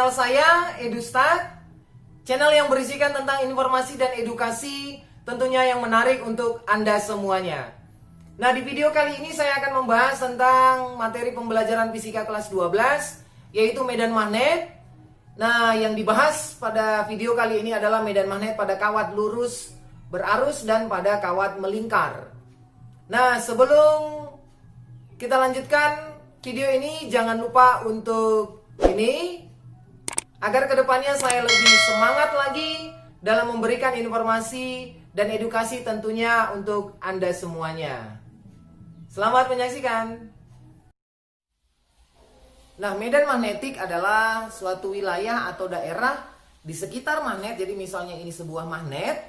channel saya, EduStat, channel yang berisikan tentang informasi dan edukasi tentunya yang menarik untuk Anda semuanya. Nah, di video kali ini saya akan membahas tentang materi pembelajaran fisika kelas 12, yaitu medan magnet. Nah, yang dibahas pada video kali ini adalah medan magnet pada kawat lurus berarus dan pada kawat melingkar. Nah, sebelum kita lanjutkan video ini, jangan lupa untuk ini, agar kedepannya saya lebih semangat lagi dalam memberikan informasi dan edukasi tentunya untuk Anda semuanya. Selamat menyaksikan. Nah, medan magnetik adalah suatu wilayah atau daerah di sekitar magnet. Jadi misalnya ini sebuah magnet.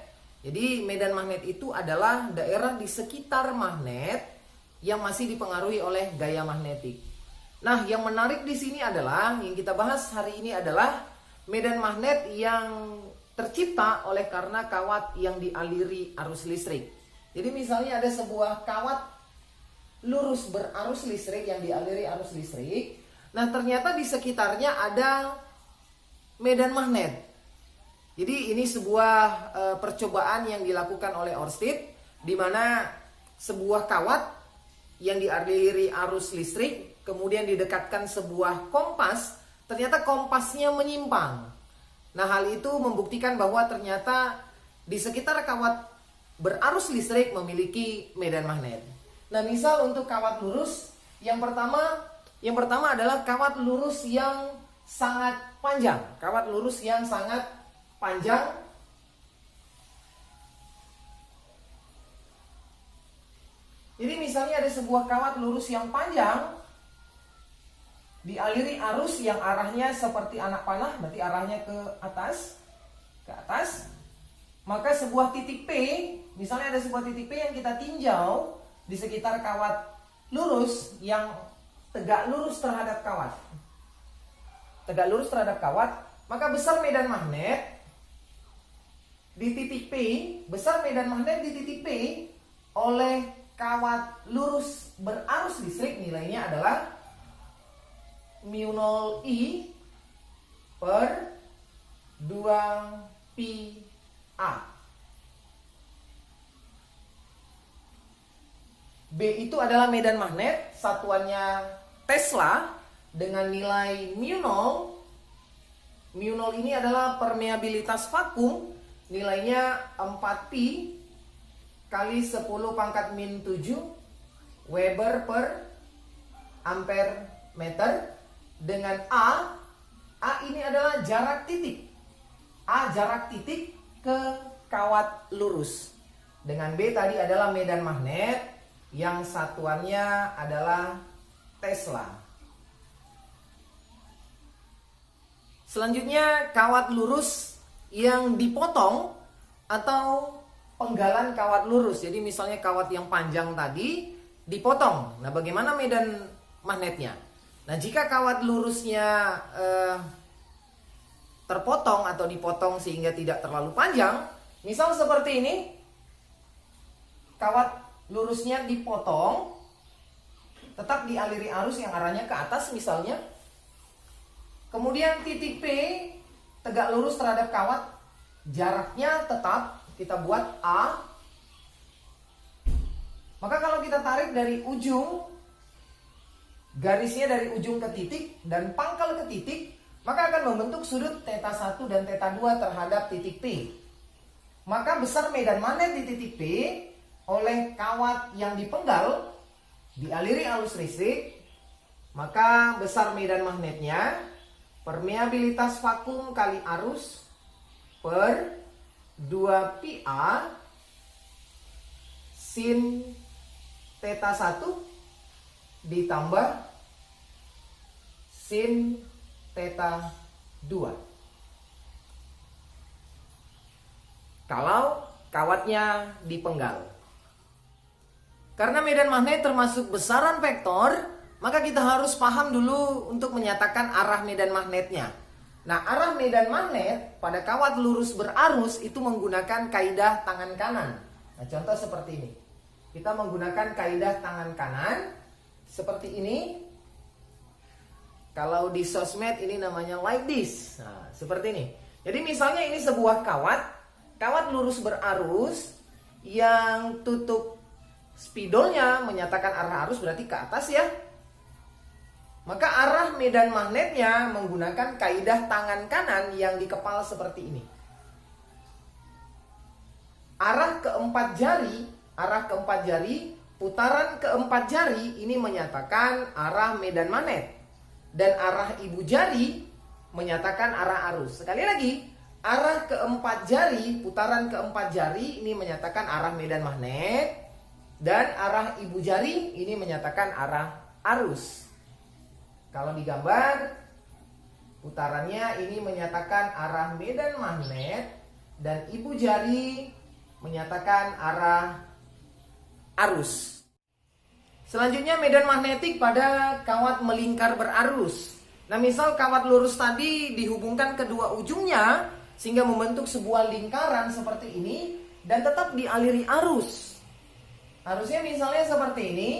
Jadi medan magnet itu adalah daerah di sekitar magnet yang masih dipengaruhi oleh gaya magnetik. Nah, yang menarik di sini adalah yang kita bahas hari ini adalah medan magnet yang tercipta oleh karena kawat yang dialiri arus listrik. Jadi misalnya ada sebuah kawat lurus berarus listrik yang dialiri arus listrik. Nah, ternyata di sekitarnya ada medan magnet. Jadi ini sebuah percobaan yang dilakukan oleh Ørsted, di mana sebuah kawat yang dialiri arus listrik kemudian didekatkan sebuah kompas, ternyata kompasnya menyimpang. Nah, hal itu membuktikan bahwa ternyata di sekitar kawat berarus listrik memiliki medan magnet. Nah, misal untuk kawat lurus, yang pertama adalah kawat lurus yang sangat panjang. Kawat lurus yang sangat panjang jadi misalnya ada sebuah kawat lurus yang panjang dialiri arus yang arahnya seperti anak panah, berarti arahnya ke atas. Maka sebuah titik P, misalnya ada sebuah titik P yang kita tinjau di sekitar kawat lurus yang tegak lurus terhadap kawat, maka besar medan magnet di titik P, oleh kawat lurus berarus listrik nilainya adalah mu0 I per 2 pi A. B itu adalah medan magnet, satuannya Tesla dengan nilai mu0. Mu0 ini adalah permeabilitas vakum, nilainya 4 pi kali 10 pangkat min 7 Weber per ampere meter. Dengan A ini adalah jarak titik. Jarak titik ke kawat lurus. Dengan B tadi adalah medan magnet yang satuannya adalah Tesla. Selanjutnya kawat lurus yang dipotong atau penggalan kawat lurus. Jadi misalnya kawat yang panjang tadi dipotong. Nah, bagaimana medan magnetnya? Nah, jika kawat lurusnya terpotong atau dipotong sehingga tidak terlalu panjang, misal seperti ini, kawat lurusnya dipotong, tetap dialiri arus yang arahnya ke atas misalnya. Kemudian titik P tegak lurus terhadap kawat, jaraknya tetap kita buat A. Maka kalau kita tarik dari ujung, garisnya dari ujung ke titik dan pangkal ke titik, maka akan membentuk sudut θ1 dan θ2 terhadap titik P. Maka besar medan magnet di titik P oleh kawat yang dipenggal dialiri arus listrik, maka besar medan magnetnya permeabilitas vakum kali arus per 2 pi A sin θ1 ditambah sin θ2 kalau kawatnya dipenggal. Karena medan magnet termasuk besaran vektor, maka kita harus paham dulu untuk menyatakan arah medan magnetnya. Nah, arah medan magnet pada kawat lurus berarus itu menggunakan kaidah tangan kanan. Nah, contoh seperti ini. Kita menggunakan kaidah tangan kanan seperti ini. Kalau di sosmed ini namanya like this. Nah, seperti ini. Jadi misalnya ini sebuah kawat lurus berarus yang tutup spidolnya menyatakan arah arus berarti ke atas ya. Maka arah medan magnetnya menggunakan kaidah tangan kanan yang dikepal seperti ini. Arah keempat jari, putaran keempat jari ini menyatakan arah medan magnet. Dan arah ibu jari menyatakan arah arus. Sekali lagi, arah keempat jari, putaran keempat jari ini menyatakan arah medan magnet. Dan arah ibu jari ini menyatakan arah arus. Kalau digambar, putarannya ini menyatakan arah medan magnet. Dan ibu jari menyatakan arah arus. Selanjutnya medan magnetik pada kawat melingkar berarus. Nah, misal kawat lurus tadi dihubungkan kedua ujungnya sehingga membentuk sebuah lingkaran seperti ini dan tetap dialiri arus. Arusnya misalnya seperti ini.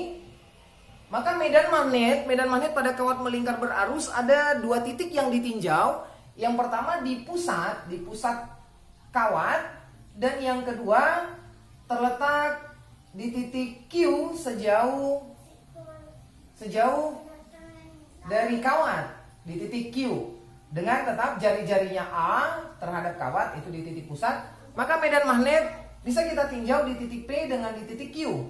Maka medan magnet pada kawat melingkar berarus ada dua titik yang ditinjau. Yang pertama di pusat kawat, dan yang kedua terletak di titik Q sejauh dari kawat di titik Q, dengan tetap jari-jarinya A terhadap kawat itu di titik pusat. Maka medan magnet bisa kita tinjau di titik P dengan di titik Q.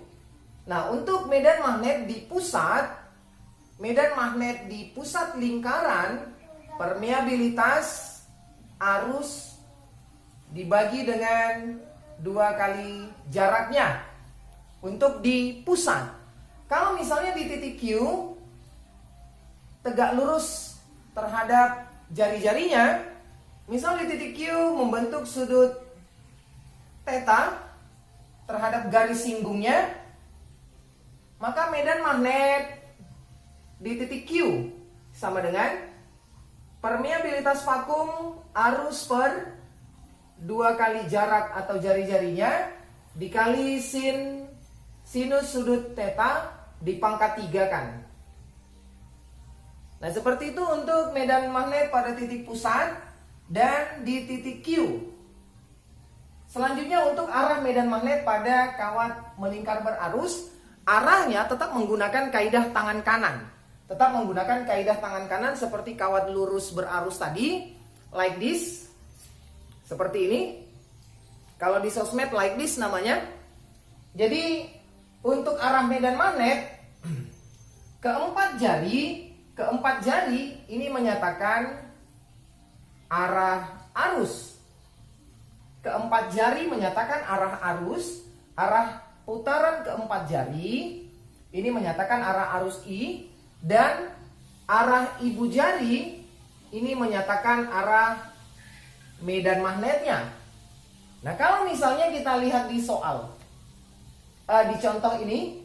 Nah, untuk medan magnet di pusat lingkaran, permeabilitas arus dibagi dengan 2 kali jaraknya untuk di pusat. Kalau misalnya di titik Q tegak lurus terhadap jari-jarinya, misal di titik Q membentuk sudut theta terhadap garis singgungnya, maka medan magnet di titik Q sama dengan permeabilitas vakum arus per 2 kali jarak atau jari-jarinya dikali sinus sudut theta dipangkat 3 kan. Nah, seperti itu untuk medan magnet pada titik pusat dan di titik Q. Selanjutnya untuk arah medan magnet pada kawat melingkar berarus, arahnya tetap menggunakan kaidah tangan kanan. Tetap menggunakan kaidah tangan kanan seperti kawat lurus berarus tadi, like this. Seperti ini. Kalau di sosmed like this namanya. Jadi untuk arah medan magnet keempat jari ini menyatakan arah arus. Keempat jari menyatakan arah arus. Arah putaran keempat jari ini menyatakan arah arus I. Dan arah ibu jari ini menyatakan arah medan magnetnya. Nah, kalau misalnya kita lihat di soal, di contoh ini,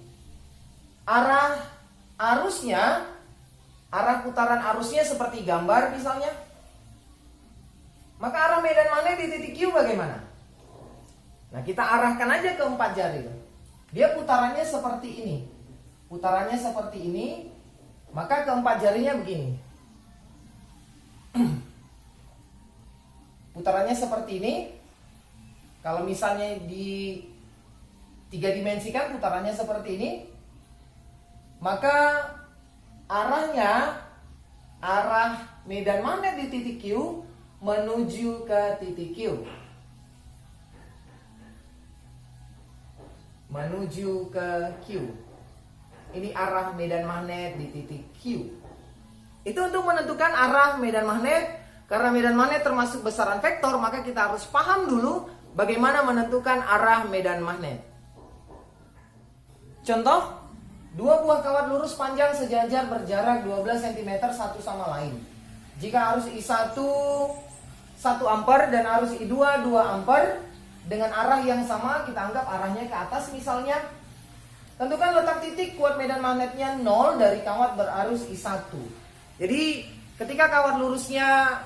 arah arusnya, arah putaran arusnya seperti gambar misalnya. Maka arah medan magnet di titik Q bagaimana? Nah, kita arahkan aja ke 4 jari. Dia putarannya seperti ini. Putarannya seperti ini. Maka ke 4 jarinya begini. Putarannya seperti ini. Kalau misalnya di 3 dimensikan putarannya seperti ini, maka arah medan magnet di titik Q menuju ke titik Q. Menuju ke Q. Ini arah medan magnet di titik Q. Itu untuk menentukan arah medan magnet. Karena medan magnet termasuk besaran vektor, maka kita harus paham dulu bagaimana menentukan arah medan magnet. Contoh, 2 buah kawat lurus panjang sejajar berjarak 12 cm satu sama lain. Jika arus I1 1 ampere dan arus I2 2 ampere dengan arah yang sama, kita anggap arahnya ke atas misalnya. Tentukan letak titik kuat medan magnetnya 0 dari kawat berarus I1. Jadi ketika kawat lurusnya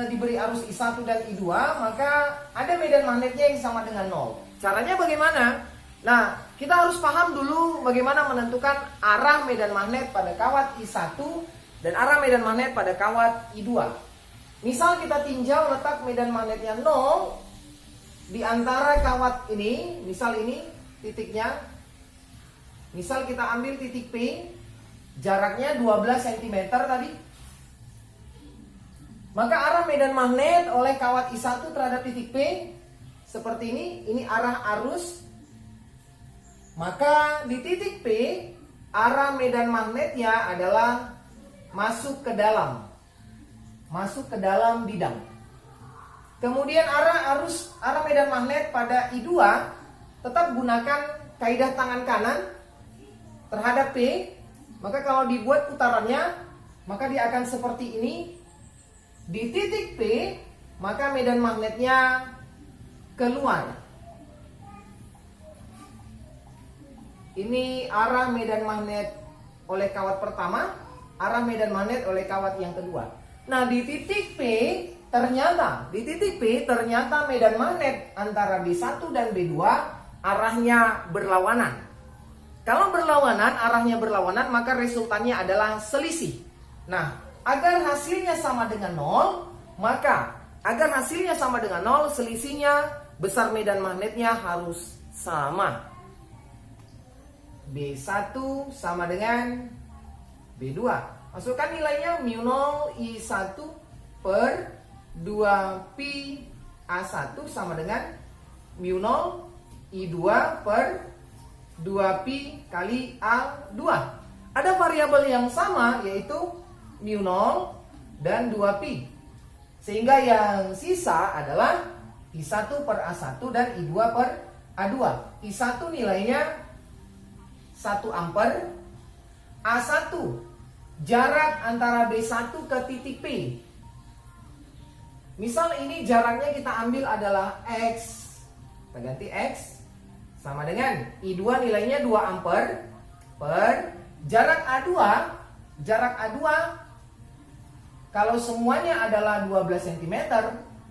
diberi arus I1 dan I2, maka ada medan magnetnya yang sama dengan 0. Caranya bagaimana? Nah, kita harus paham dulu bagaimana menentukan arah medan magnet pada kawat I1 dan arah medan magnet pada kawat I2. Misal kita tinjau letak medan magnetnya 0 di antara kawat ini, misal ini titiknya. Misal kita ambil titik P, jaraknya 12 cm tadi. Maka arah medan magnet oleh kawat I1 terhadap titik P seperti ini arah arus. Maka di titik P, arah medan magnetnya adalah masuk ke dalam bidang. Kemudian arah medan magnet pada I2 tetap gunakan kaidah tangan kanan terhadap P. Maka kalau dibuat putarannya, maka dia akan seperti ini. Di titik P, maka medan magnetnya keluar. Ini arah medan magnet oleh kawat pertama, arah medan magnet oleh kawat yang kedua. Nah, di titik P ternyata medan magnet antara B1 dan B2 arahnya berlawanan. Kalau arahnya berlawanan, maka resultannya adalah selisih. Nah, agar hasilnya sama dengan 0, selisihnya besar medan magnetnya harus sama. B1 sama dengan B2. Masukkan nilainya μ0 I1 per 2 pi A1 sama dengan μ0 I2 per 2 pi kali A2. Ada variabel yang sama, yaitu μ0 dan 2 pi. Sehingga yang sisa adalah I1 per A1 dan I2 per A2. I1 nilainya 1 ampere. A1 jarak antara B1 ke titik P. Misal ini jaraknya kita ambil adalah X. Kita ganti X sama dengan I2 nilainya 2 ampere per jarak A2. Jarak A2 kalau semuanya adalah 12 cm,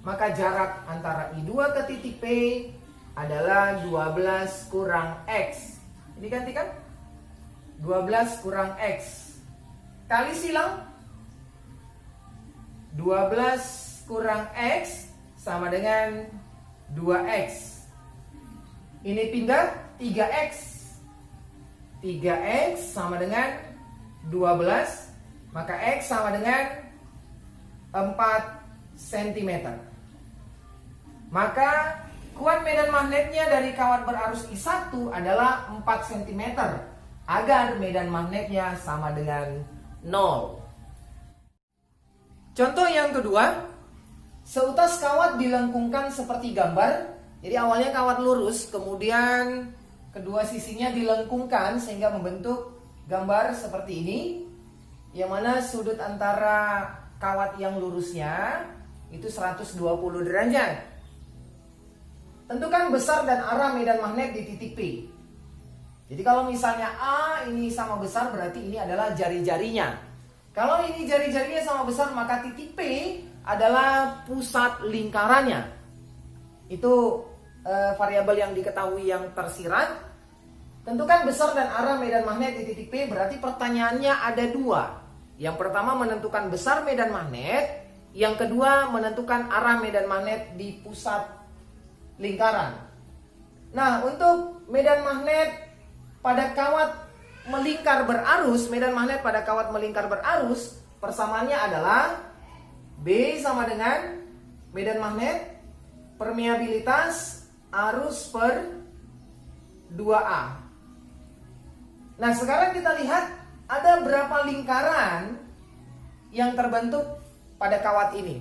maka jarak antara I2 ke titik P adalah 12 kurang X. Digantikan 12 kurang X kali silang 12 kurang X sama dengan 2X. Ini pindah 3X. 3X sama dengan 12, maka X sama dengan 4 cm. Maka kuat medan magnetnya dari kawat berarus I1 adalah 4 cm agar medan magnetnya sama dengan 0. Contoh yang kedua, seutas kawat dilengkungkan seperti gambar. Jadi awalnya kawat lurus, kemudian kedua sisinya dilengkungkan sehingga membentuk gambar seperti ini, yang mana sudut antara kawat yang lurusnya itu 120 derajat. Tentukan besar dan arah medan magnet di titik P. Jadi kalau misalnya A ini sama besar, berarti ini adalah jari-jarinya. Kalau ini jari-jarinya sama besar, maka titik P adalah pusat lingkarannya. Itu variabel yang diketahui yang tersirat. Tentukan besar dan arah medan magnet di titik P, berarti pertanyaannya ada dua. Yang pertama menentukan besar medan magnet, yang kedua menentukan arah medan magnet di pusat lingkaran. Nah, untuk medan magnet pada kawat melingkar berarus, persamaannya adalah B sama dengan medan magnet permeabilitas arus per 2A. Nah, sekarang kita lihat ada berapa lingkaran yang terbentuk pada kawat ini.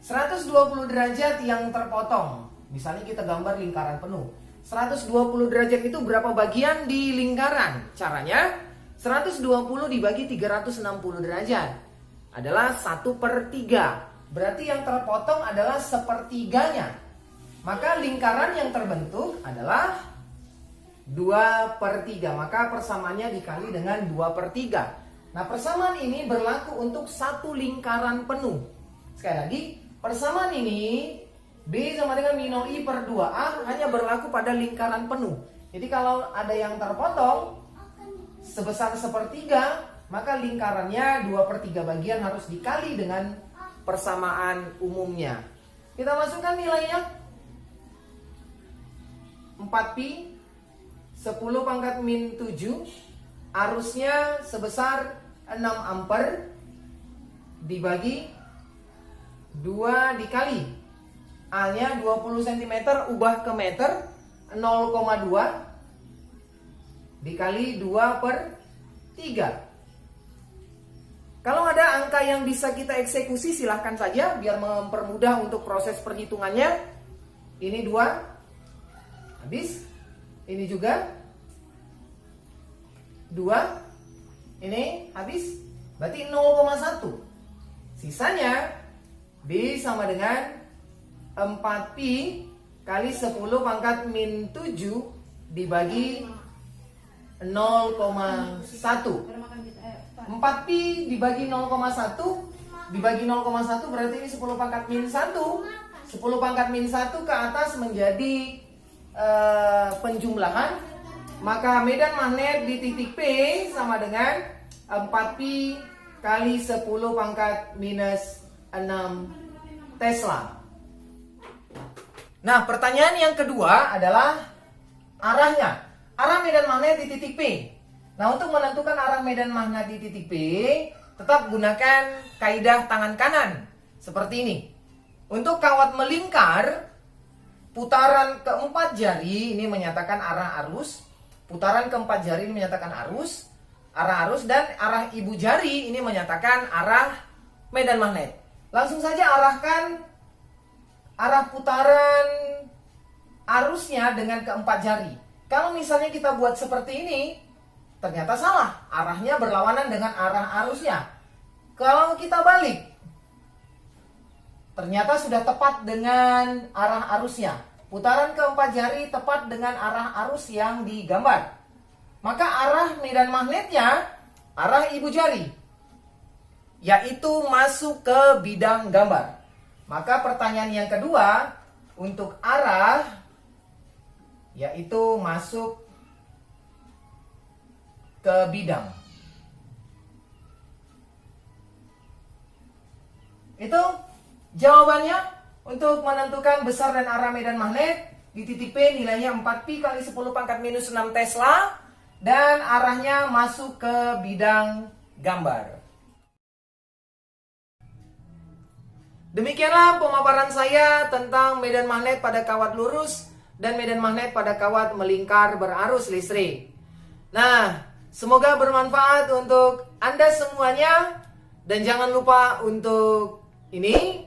120 derajat yang terpotong. Misalnya kita gambar lingkaran penuh. 120 derajat itu berapa bagian di lingkaran? Caranya 120 dibagi 360 derajat adalah 1/3. Berarti yang terpotong adalah sepertiganya. Maka lingkaran yang terbentuk adalah 2/3. Maka persamaannya dikali dengan 2/3. Nah, persamaan ini berlaku untuk satu lingkaran penuh. Sekali lagi, persamaan ini B sama dengan μ0 I per 2A hanya berlaku pada lingkaran penuh. Jadi kalau ada yang terpotong sebesar 1/3, maka lingkarannya 2/3 bagian harus dikali dengan persamaan umumnya. Kita masukkan nilainya. 4pi 10 pangkat min 7, arusnya sebesar 6 ampere dibagi 2 dikali A-nya 20 cm, ubah ke meter, 0,2 dikali 2/3. Kalau ada angka yang bisa kita eksekusi, silahkan saja biar mempermudah untuk proses perhitungannya. Ini 2 habis, ini juga 2, ini habis, berarti 0,1. Sisanya B sama dengan 4pi kali 10 pangkat min 7 dibagi 0,1. 4pi dibagi 0,1 dibagi 0,1 berarti ini 10 pangkat min 1. 10 pangkat min 1 ke atas menjadi penjumlahan. Maka medan magnet di titik P sama dengan 4pi kali 10 pangkat minus 6 Tesla. Nah, pertanyaan yang kedua adalah arahnya. Arah medan magnet di titik P. Nah, untuk menentukan arah medan magnet di titik P, tetap gunakan kaidah tangan kanan. Seperti ini. Untuk kawat melingkar, putaran keempat jari ini menyatakan arah arus. Putaran keempat jari ini menyatakan arah arus. Dan arah ibu jari ini menyatakan arah medan magnet. Langsung saja arahkan arah putaran arusnya dengan keempat jari. Kalau misalnya kita buat seperti ini, ternyata salah. Arahnya berlawanan dengan arah arusnya. Kalau kita balik, ternyata sudah tepat dengan arah arusnya. Putaran keempat jari tepat dengan arah arus yang digambar. Maka arah medan magnetnya arah ibu jari, yaitu masuk ke bidang gambar. Maka pertanyaan yang kedua untuk arah, yaitu masuk ke bidang. Itu jawabannya untuk menentukan besar dan arah medan magnet. Di titik P nilainya 4pi kali 10 pangkat minus 6 Tesla. Dan arahnya masuk ke bidang gambar. Demikianlah pemaparan saya tentang medan magnet pada kawat lurus dan medan magnet pada kawat melingkar berarus listrik. Nah, semoga bermanfaat untuk Anda semuanya. Dan jangan lupa untuk ini,